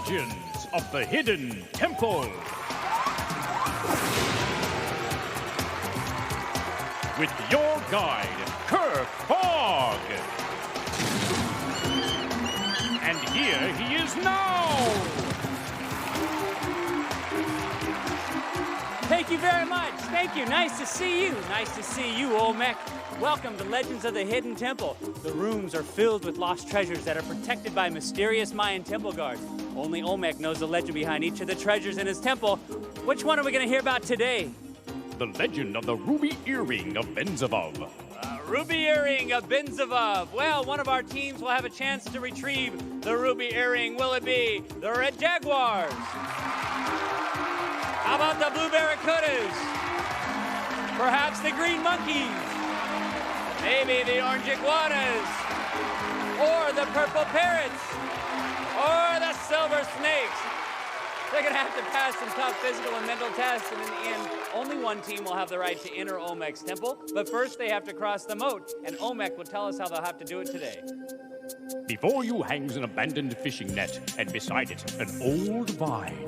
Legends of the Hidden Temple. With your guide, Kirk Fogg. And here he is now. Thank you very much. Thank you. Nice to see you. Nice to see you, Olmec. Welcome to Legends of the Hidden Temple. The rooms are filled with lost treasures that are protected by mysterious Mayan temple guards. Only Olmec knows the legend behind each of the treasures in his temple. Which one are we going to hear about today? The legend of the Ruby Earring of Benzavov. Ruby Earring of Benzavov. Well, one of our teams will have a chance to retrieve the Ruby Earring. Will it be the Red Jaguars? How about the Blue Barracudas? Perhaps the Green Monkeys? Maybe the Orange Iguanas? Or the Purple Parrots? Or the Silver Snakes? They're going to have to pass some tough physical and mental tests, and in the end, only one team will have the right to enter Olmec's temple. But first, they have to cross the moat, and Olmec will tell us how they'll have to do it today. Before you hangs an abandoned fishing net, and beside it, an old vine.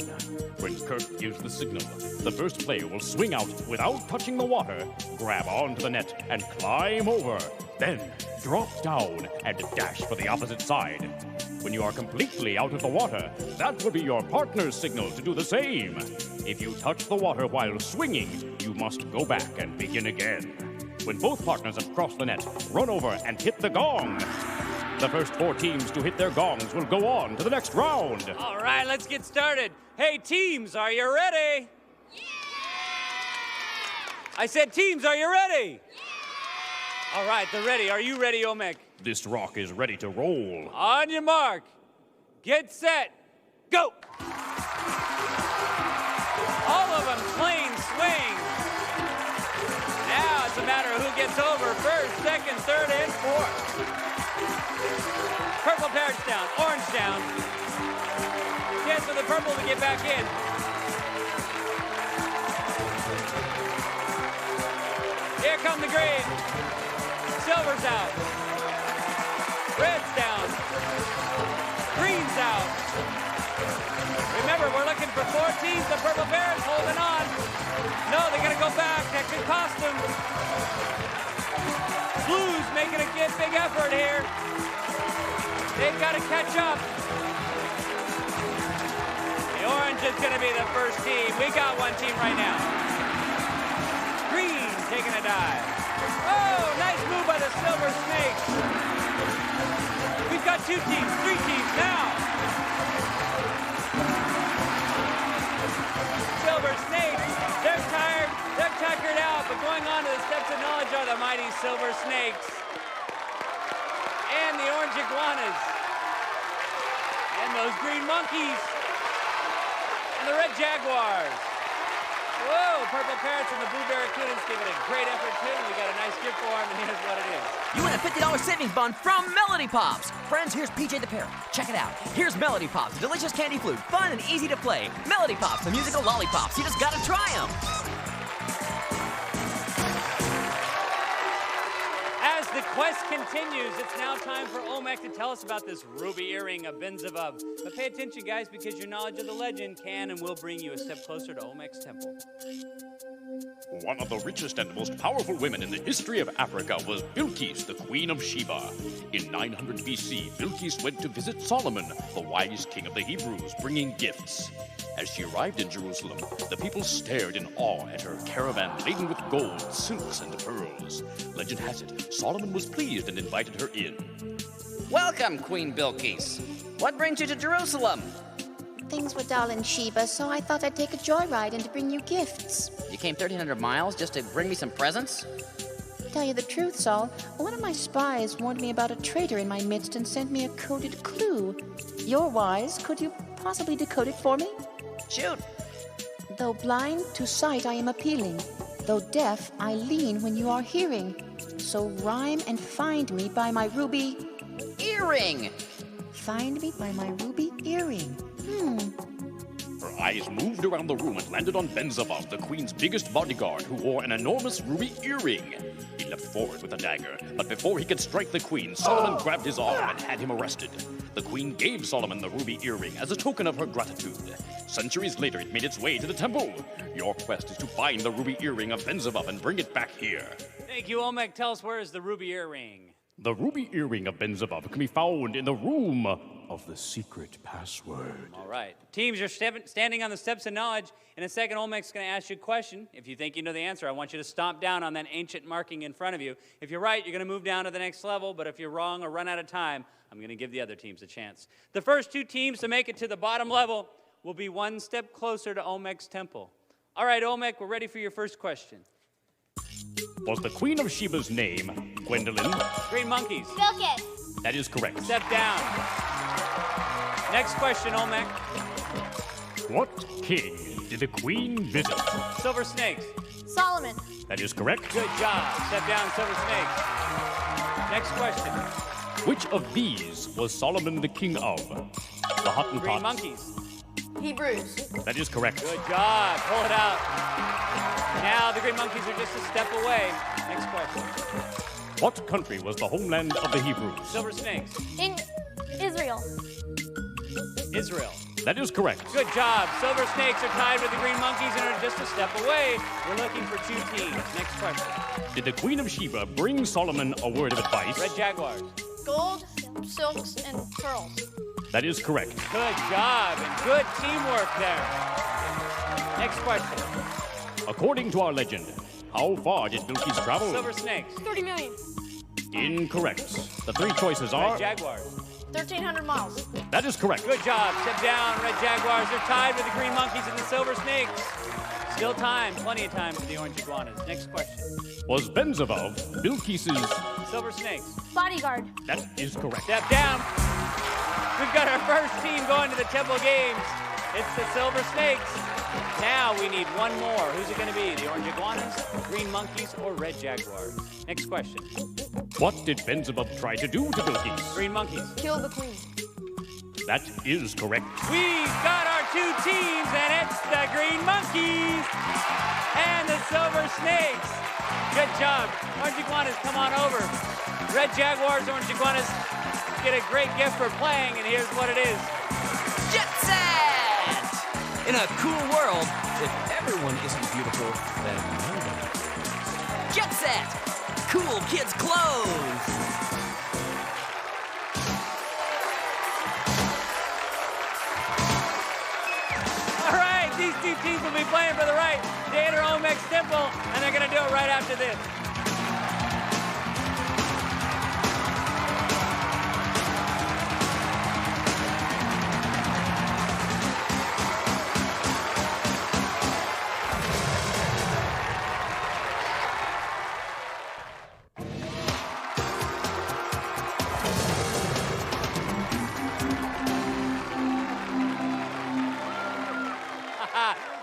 When Kirk gives the signal, the first player will swing out without touching the water, grab onto the net, and climb over. Then, drop down and dash for the opposite side. When you are completely out of the water, that will be your partner's signal to do the same. If you touch the water while swinging, you must go back and begin again. When both partners have crossed the net, run over and hit the gong. The first 4 teams to hit their gongs will go on to the next round. All right, let's get started. Hey, teams, are you ready? Yeah! I said, teams, are you ready? Yeah! All right, they're ready. Are you ready, Olmec? This rock is ready to roll. On your mark. Get set. Go! All of them clean swing. Now it's a matter of who gets over first, second, third, and fourth. Purple Parrot's down. Orange down. Chance for the purple to get back in. Here come the green. Silver's out. Red's down. Green's out. Remember, we're looking for 4 teams. The Purple Parrot's holding on. No, they're going to go back. That could cost them. Blue's making a big effort here. They've got to catch up. The orange is going to be the first team. We got one team right now. Green taking a dive. Oh, nice move by the Silver Snakes. We've got 2 teams, 3 teams now. Silver Snakes, they're tired, they're tuckered out, but going on to the steps of knowledge are the mighty Silver Snakes and the Orange Iguanas and those Green Monkeys and the Red Jaguars. Whoa, Purple Parrots and the Blue Barracudas giving a great effort too. We got a nice gift for them, and here's what it is. You win a $50 savings bond from Melody Pops. Friends, here's PJ the Parrot. Check it out. Here's Melody Pops, delicious candy flute, fun and easy to play. Melody Pops, the musical lollipops. You just gotta try them. As the quest continues, it's now time for Olmec to tell us about this Ruby Earring of Benzavov. But pay attention, guys, because your knowledge of the legend can and will bring you a step closer to Olmec's temple. One of the richest and most powerful women in the history of Africa was Bilqis, the Queen of Sheba. In 900 BC, Bilqis went to visit Solomon, the wise king of the Hebrews, bringing gifts. As she arrived in Jerusalem, the people stared in awe at her caravan laden with gold, silks, and pearls. Legend has it, Solomon was pleased and invited her in. Welcome, Queen Bilqis. What brings you to Jerusalem? Things were dull in Sheba, so I thought I'd take a joyride and to bring you gifts. You came 1,300 miles just to bring me some presents? Tell you the truth, Saul, one of my spies warned me about a traitor in my midst and sent me a coded clue. You're wise. Could you possibly decode it for me? Shoot. Though blind to sight, I am appealing. Though deaf, I lean when you are hearing. So rhyme and find me by my ruby earring. Find me by my ruby earring. Her eyes moved around the room and landed on Benzavov, the queen's biggest bodyguard, who wore an enormous ruby earring. He leapt forward with a dagger, but before he could strike the queen, Solomon grabbed his arm and had him arrested. The queen gave Solomon the ruby earring as a token of her gratitude. Centuries later, it made its way to the temple. Your quest is to find the ruby earring of Benzavov and bring it back here. Thank you, Olmec. Tell us, where is the ruby earring? The ruby earring of Benzavov can be found in the room of the secret password. All right. Teams, you're standing on the steps of knowledge. In a second, Olmec's going to ask you a question. If you think you know the answer, I want you to stomp down on that ancient marking in front of you. If you're right, you're going to move down to the next level. But if you're wrong or run out of time, I'm going to give the other teams a chance. The first two teams to make it to the bottom level will be one step closer to Olmec's temple. All right, Olmec, we're ready for your first question. Was the Queen of Sheba's name Gwendolyn? Green monkeys. Bilkis. That is correct. Step down. Next question, Olmec. What king did the queen visit? Silver snakes. Solomon. That is correct. Good job. Step down, silver snakes. Next question. Which of these was Solomon the king of? The Hottentots. Green monkeys. Hebrews. That is correct. Good job. Pull it out. Now the green monkeys are just a step away. Next question. What country was the homeland of the Hebrews? Silver snakes. In Israel. Israel. That is correct. Good job. Silver snakes are tied with the green monkeys and are just a step away. We're looking for two teams. Next question. Did the Queen of Sheba bring Solomon a word of advice? Red jaguars. Gold, silks, and pearls. That is correct. Good job and good teamwork there. Next question. According to our legend, how far did Bilkis travel? Silver snakes. 30 million. Incorrect. The three choices are... Red jaguars. 1,300 miles. That is correct. Good job. Step down. Red jaguars are tied with the green monkeys and the silver snakes. Still time. Plenty of time for the orange iguanas. Next question. Was Benzavov Bilkis's... Silver snakes. Bodyguard. That is correct. Step down. We've got our first team going to the Temple Games. It's the Silver Snakes. Now we need one more. Who's it going to be? The orange iguanas, green monkeys, or red jaguars? Next question. What did Benzavov try to do to Bilkis? Green monkeys. Kill the queen. That is correct. We've got our two teams, and it's the green monkeys and the Silver Snakes. Good job. Orange iguanas, come on over. Red jaguars, orange iguanas, get a great gift for playing, and here's what it is. Jet set! In a cool world, if everyone isn't beautiful, then nobody is. Jet set! Cool kids' clothes! All right, these two teams will be playing for the right to enter Olmec's Temple, and they're going to do it right after this.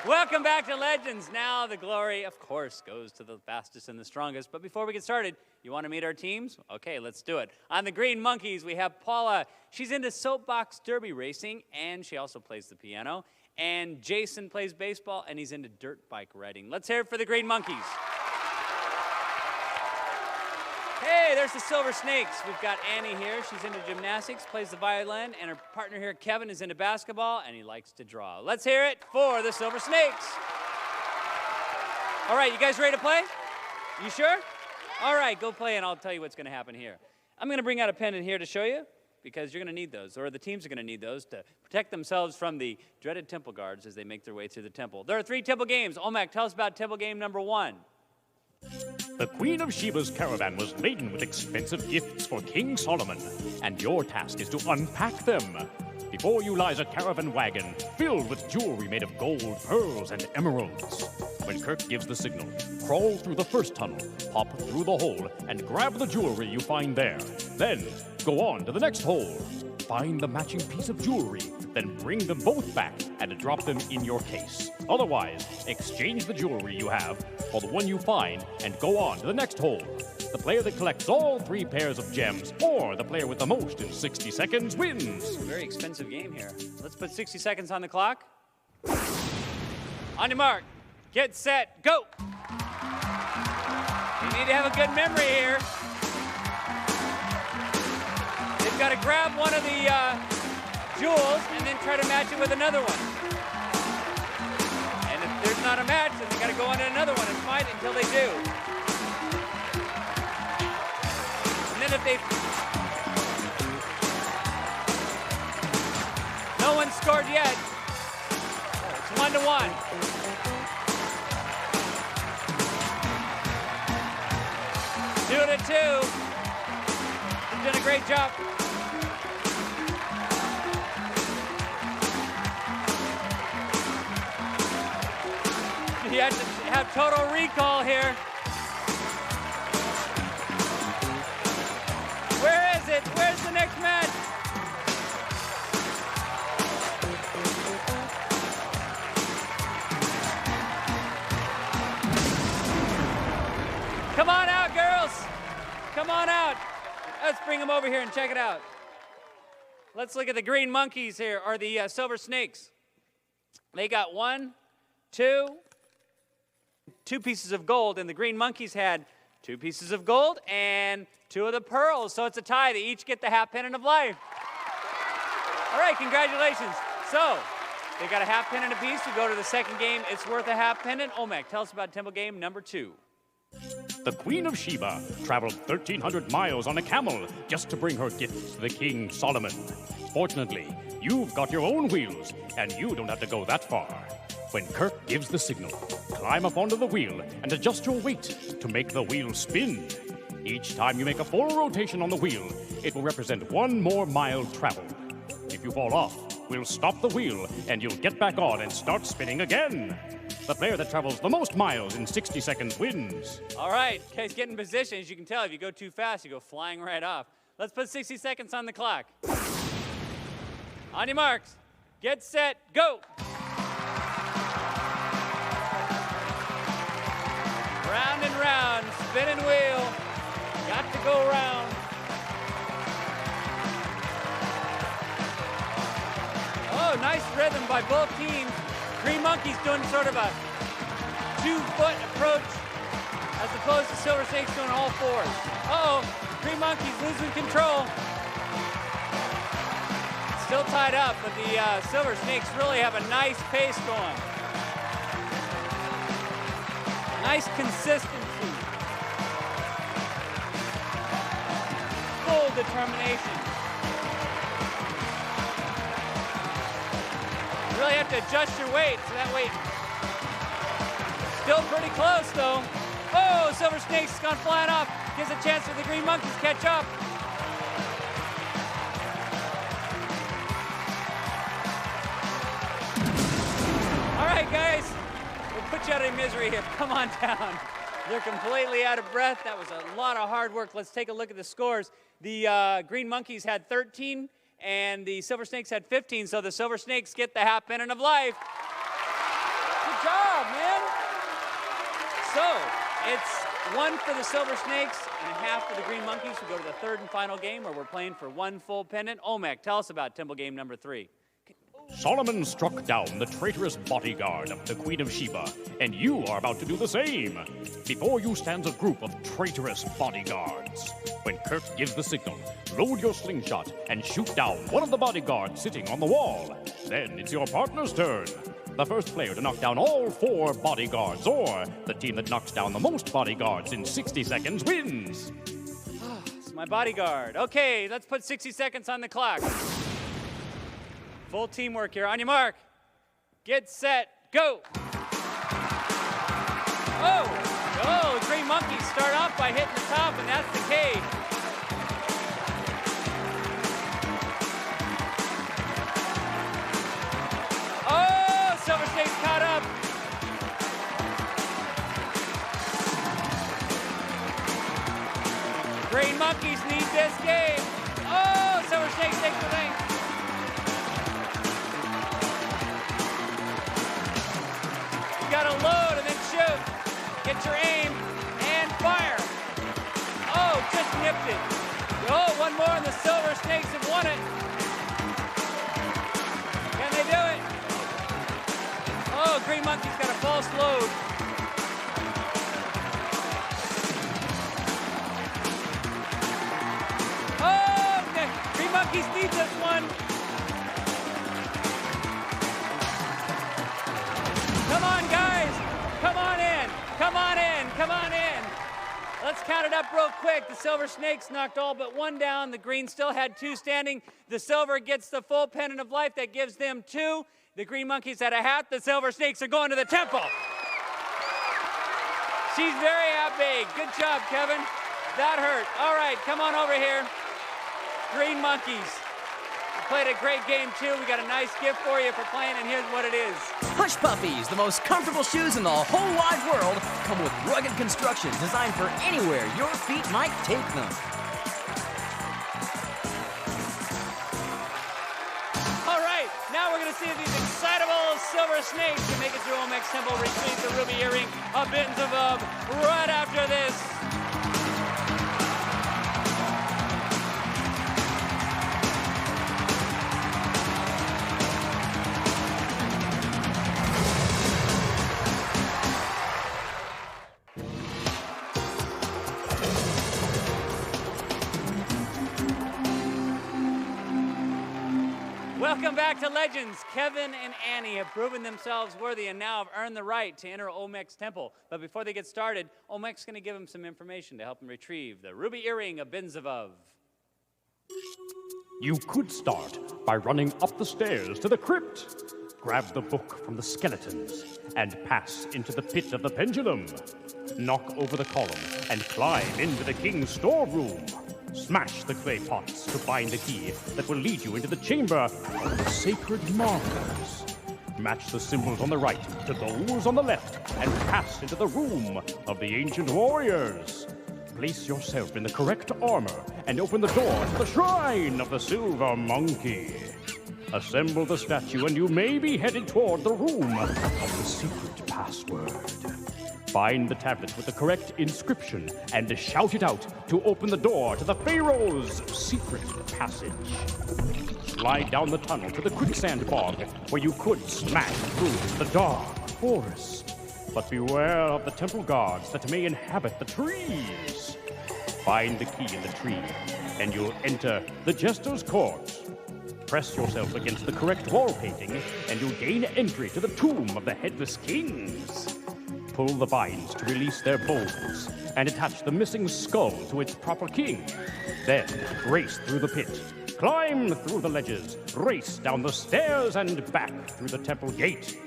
Welcome back to Legends. Now the glory, of course, goes to the fastest and the strongest. But before we get started, you want to meet our teams? Okay, let's do it. On the Green Monkeys, we have Paula. She's into soapbox derby racing, and she also plays the piano. And Jason plays baseball, and he's into dirt bike riding. Let's hear it for the Green Monkeys. Hey, there's the Silver Snakes. We've got Annie here. She's into gymnastics, plays the violin, and her partner here, Kevin, is into basketball, and he likes to draw. Let's hear it for the Silver Snakes. All right, you guys ready to play? You sure? All right, go play, and I'll tell you what's going to happen here. I'm going to bring out a pendant here to show you, because you're going to need those, or the teams are going to need those to protect themselves from the dreaded temple guards as they make their way through the temple. There are 3 temple games. Olmec, tell us about temple game number 1. The Queen of Sheba's caravan was laden with expensive gifts for King Solomon, and your task is to unpack them. Before you lies a caravan wagon filled with jewelry made of gold, pearls, and emeralds. When Kirk gives the signal, crawl through the first tunnel, hop through the hole, and grab the jewelry you find there. Then, go on to the next hole. Find the matching piece of jewelry, then bring them both back and drop them in your case. Otherwise, exchange the jewelry you have for the one you find and go on to the next hole. The player that collects all 3 pairs of gems, or the player with the most in 60 seconds, wins. Very expensive game here. Let's put 60 seconds on the clock. On your mark, get set, go. You need to have a good memory here. They've got to grab one of the jewels and then try to match it with another one. And if there's not a match, then they got to go on to another one and fight until they do. And then if they... No one's scored yet. It's 1-1. Two to two. You've done a great job. You have to have total recall here. Where is it? Where's the next match? Come on out, girls. Come on out. Let's bring them over here and check it out. Let's look at the green monkeys here, or the silver snakes. They got two pieces of gold, and the green monkeys had 2 pieces of gold and 2 of the pearls. So it's a tie. They each get the half pennant of life. All right, congratulations. So they got a half pennant apiece. We go to the second game. It's worth a half pennant. Olmec, tell us about temple game number 2. The Queen of Sheba traveled 1,300 miles on a camel just to bring her gifts to the King Solomon. Fortunately, you've got your own wheels, and you don't have to go that far. When Kirk gives the signal, climb up onto the wheel and adjust your weight to make the wheel spin. Each time you make a full rotation on the wheel, it will represent 1 more mile traveled. If you fall off, we'll stop the wheel and you'll get back on and start spinning again. The player that travels the most miles in 60 seconds wins. All right, guys, get in position. As you can tell, if you go too fast, you go flying right off. Let's put 60 seconds on the clock. On your marks, get set, go. Round and round, spinning wheel. Got to go round. Oh, nice rhythm by both teams. Green Monkey's doing sort of a 2-foot approach as opposed to Silver Snake's doing all 4s. Uh-oh, Green Monkey's losing control. Still tied up, but the Silver Snakes really have a nice pace going. Nice consistency. Full determination. You really have to adjust your weight, so that weight still pretty close though. Oh, Silver Snake's gone flying off. Gives a chance for the Green Monkeys to catch up. All right, guys. We'll put you out of misery here. Come on down. They're completely out of breath. That was a lot of hard work. Let's take a look at the scores. The Green Monkeys had 13, and the Silver Snakes had 15, so the Silver Snakes get the half pennant of life. Good job, man. So, it's 1 for the Silver Snakes and a half for the Green Monkeys. We go to the third and final game where we're playing for 1 full pennant. Olmec, tell us about temple game number 3. Solomon struck down the traitorous bodyguard of the Queen of Sheba, and you are about to do the same. Before you stands a group of traitorous bodyguards. When Kirk gives the signal, load your slingshot and shoot down one of the bodyguards sitting on the wall. Then it's your partner's turn. The first player to knock down all 4 bodyguards, or the team that knocks down the most bodyguards in 60 seconds wins. It's my bodyguard. Okay, let's put 60 seconds on the clock. Full teamwork here. On your mark, get set, go. Oh, Green Monkeys start off by hitting the top, and that's the cave. Oh, Silver Snake's caught up. Green Monkeys need this game. Oh, Silver Snake takes the thing. You gotta load and then shoot. Get your aim and fire. Oh, just nipped it. Oh, 1 more and the Silver Snakes have won it. Can they do it? Oh, Green Monkey's got a load. Oh, Green Monkeys needs this one. Come on, guys. Come on in. Come on in. Come on in. Let's count it up real quick. The Silver Snakes knocked all but one down. The Green still had two standing. The Silver gets the full pendant of life. That gives them two. The Green Monkeys had a hat. The Silver Snakes are going to the temple. She's very happy. Good job, Kevin. That hurt. All right, come on over here. Green Monkeys. You played a great game, too. We got a nice gift for you for playing, and here's what it is. Hush Puppies, the most comfortable shoes in the whole wide world, come with rugged construction designed for anywhere your feet might take them. All right, now we're going to see if these excitable Silver Snakes can make it through Olmec's Temple, retrieve the Ruby Earring of Benzavov right after this. Welcome back to Legends. Kevin and Annie have proven themselves worthy and now have earned the right to enter Olmec's Temple. But before they get started, Olmec's going to give them some information to help them retrieve the Ruby Earring of Benzavov. You could start by running up the stairs to the crypt. Grab the book from the skeletons and pass into the pit of the pendulum. Knock over the column and climb into the king's storeroom. Smash the clay pots to find the key that will lead you into the chamber of the sacred markers. Match the symbols on the right to those on the left and pass into the room of the ancient warriors. Place yourself in the correct armor and open the door to the shrine of the silver monkey. Assemble the statue and you may be headed toward the room of the secret password. Find the tablet with the correct inscription and shout it out to open the door to the Pharaoh's secret passage. Slide down the tunnel to the quicksand bog where you could smash through the dark forest. But beware of the temple guards that may inhabit the trees. Find the key in the tree and you'll enter the Jester's Court. Press yourself against the correct wall painting and you'll gain entry to the tomb of the Headless Kings. Pull the vines to release their bones and attach the missing skull to its proper king. Then race through the pit, climb through the ledges, race down the stairs and back through the temple gate.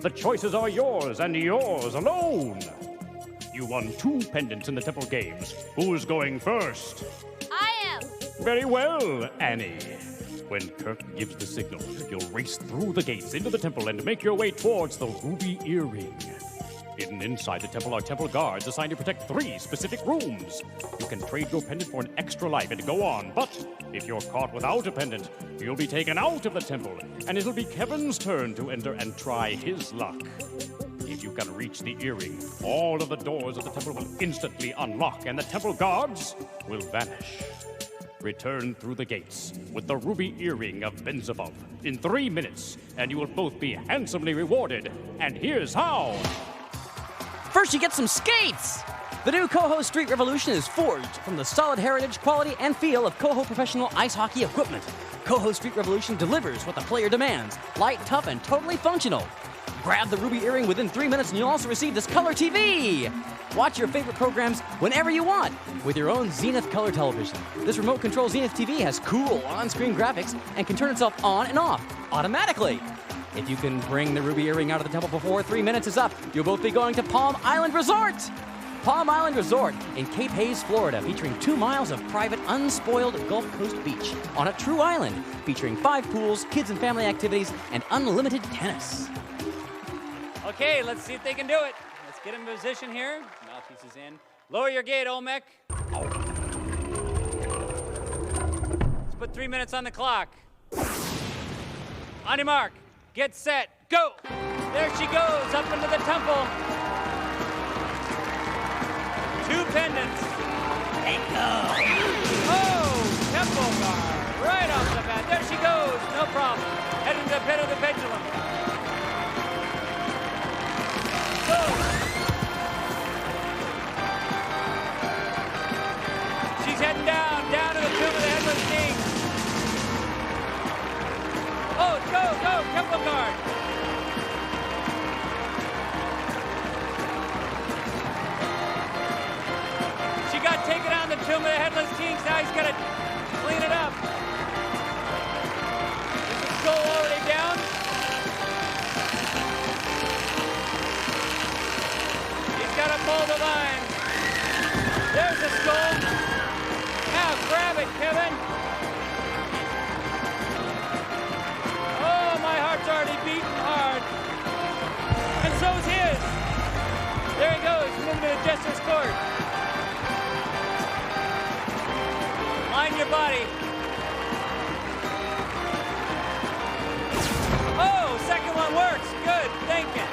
The choices are yours and yours alone. You won 2 pendants in the temple games. Who's going first? I am. Very well, Annie. When Kirk gives the signal, you'll race through the gates into the temple and make your way towards the Ruby Earring. Hidden inside the temple are temple guards assigned to protect 3 specific rooms. You can trade your pendant for an extra life and go on, but if you're caught without a pendant, you'll be taken out of the temple, and it'll be Kevin's turn to enter and try his luck. If you can reach the earring, all of the doors of the temple will instantly unlock, and the temple guards will vanish. Return through the gates with the Ruby Earring of Benzavov in 3 minutes, and you will both be handsomely rewarded. And here's how. First, you get some skates! The new Coho Street Revolution is forged from the solid heritage, quality, and feel of Coho professional ice hockey equipment. Coho Street Revolution delivers what the player demands, light, tough, and totally functional. Grab the Ruby Earring within 3 minutes and you'll also receive this color TV! Watch your favorite programs whenever you want with your own Zenith color television. This remote control Zenith TV has cool on-screen graphics and can turn itself on and off automatically. If you can bring the Ruby Earring out of the temple before 3 minutes is up, you'll both be going to Palm Island Resort! Palm Island Resort in Cape Hayes, Florida, featuring 2 miles of private, unspoiled Gulf Coast beach on a true island, featuring 5 pools, kids and family activities, and unlimited tennis. Okay, let's see if they can do it. Let's get in position here. Mouthpiece is in. Lower your gate, Olmec. Let's put 3 minutes on the clock. On your mark. Get set, go! There she goes, up into the temple. 2 pendants. And go! Oh, temple guard, right off the bat. There she goes, no problem. Head into the pit of the pendulum. Go! taking on the Tomb of the Headless Kings. Now he's got to clean it up. Is the skull already down? He's got to pull the line. There's the skull. Now grab it, Kevin. Oh, my heart's already beating hard. And so's his. There he goes, moving to the Jester's Court. Line your body. Oh, second one works. Good thinking.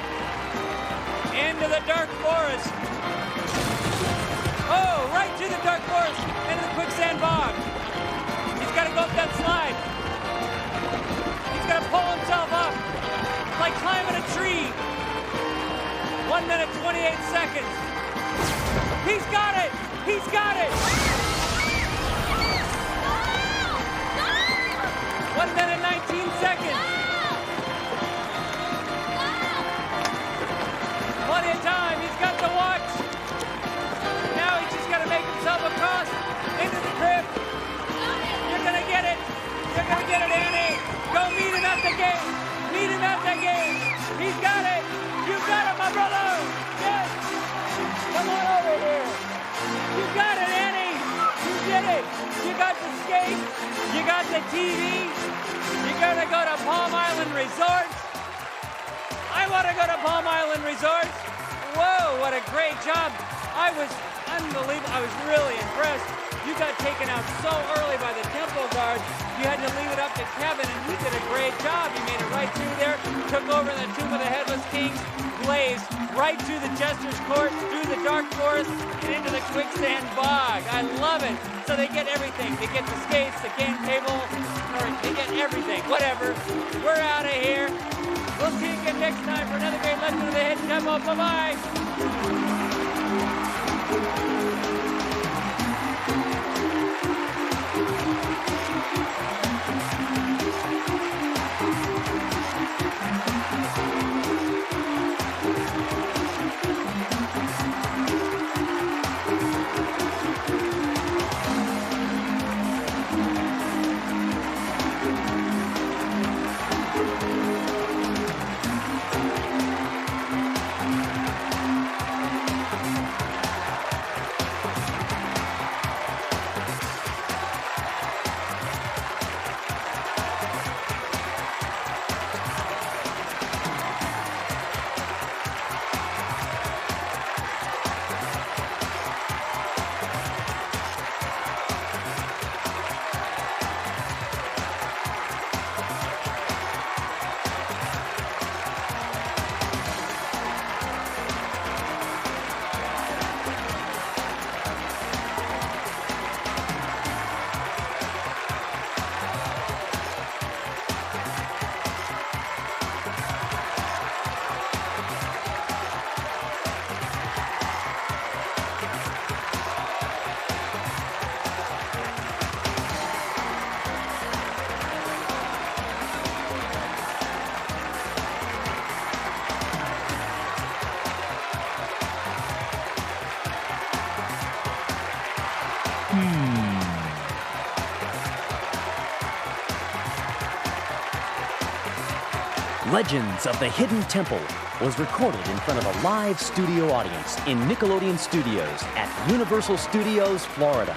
Into the dark forest. Oh, right to the dark forest. Into the quicksand bog. He's got to go up that slide. He's got to pull himself up. Like climbing a tree. 1 minute, 28 seconds. He's got it! He's got it! 1 minute, 19 seconds. Plenty of time. He's got the watch. Now he's just got to make himself across into the crib. You're going to get it. You're going to get it, Annie. Go meet him at the gate. Meet him at the gate. He's got it. You got it, my brother! Yes! Come on over here! You got it, Annie! You did it! You got the skate, you got the TV, you're gonna go to Palm Island Resort. I wanna go to Palm Island Resort. Whoa, what a great job. I was unbelievable, I was really impressed. You got taken out so early by the Temple Guard, you had to leave it up to Kevin, and he did a great job. He made it right through there, took over the Tomb of the Headless Kings, blazed right through the Jester's Court, through the dark forest, and into the quicksand bog. I love it. So they get everything. They get the skates, the game table, or they get everything. Whatever. We're out of here. We'll see you again next time for another great Legend of the Hidden Temple. Bye-bye. Legends of the Hidden Temple was recorded in front of a live studio audience in Nickelodeon Studios at Universal Studios, Florida.